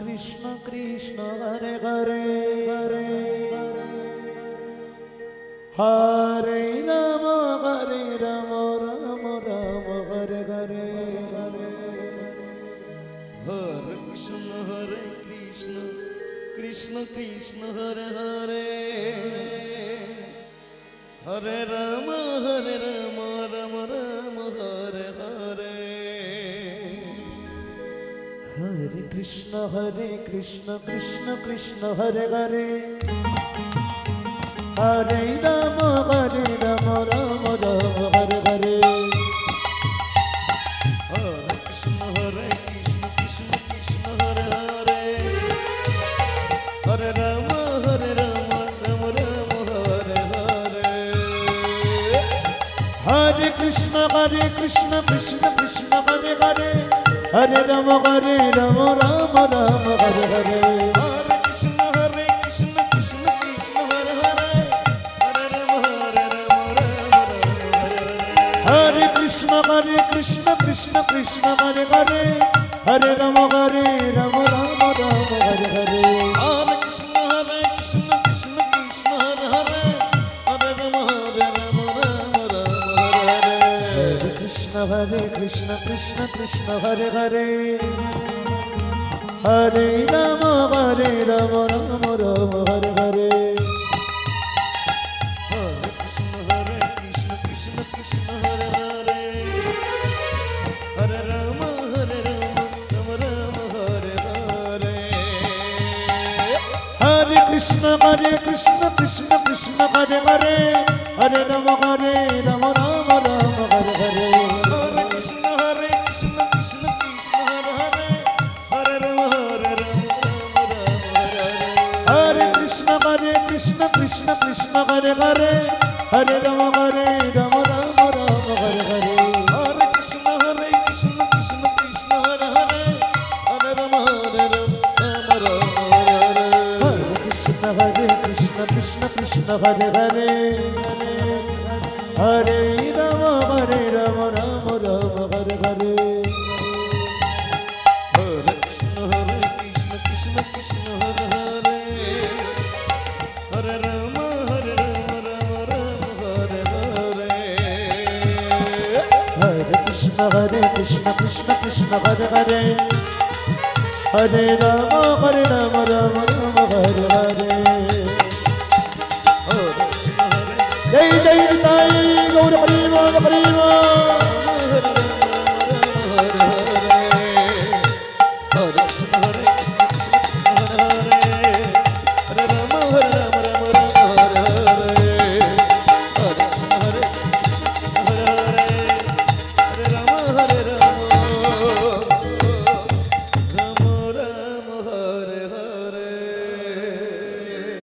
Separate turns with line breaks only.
Krishna Krishna Hare Hare Hare Rama Rama Rama Hare Hare
Hare Krishna Krishna Krishna Hare Hare Hare Rama Rama Rama Hare Hare
Hare Krishna Krishna Krishna Hare Hare Hare Rama Rama Rama Hare Hare
Hare Krishna Krishna Krishna Hare Hare Hare Rama Rama Rama Hare Hare
Hare Krishna Krishna Krishna Hare Hare Hare Rama Rama Rama Hare Hare
Hare Krishna Krishna Krishna Hare Hare Hare Rama Rama Hare Hare
Hare Krishna Krishna Krishna Hare Hare Hare Rama Rama Rama Hare Hare
Hare Krishna Krishna Krishna Hare Hare Hare Rama Rama Hare Hare
Krishna Krishna Hare Hare Hare Rama Rama Rama Hare Hare
Hare Krishna Krishna Krishna Hare Hare Hare Rama Rama Rama Hare Hare
Hare Krishna Krishna Krishna Hare Hare Hare Rama Rama Rama Hare Hare
Hare Krishna Krishna Krishna Hare Hare Hare Rama Rama Hare Hare
Hare Krishna Krishna Hare Hare Hare Rama Rama Rama Hare Hare
Hare Krishna Krishna Hare Hare Hare Rama Rama Hare Hare
Hare Krishna Krishna Hare Hare Hare Rama Rama Rama Hare Hare
Hare Krishna Krishna Hare Hare Hare Rama Rama Hare Hare
Hare Krishna Krishna Hare Hare Hare Rama Rama Hare Hare Jai Jai Nitai Gaur Hari Hari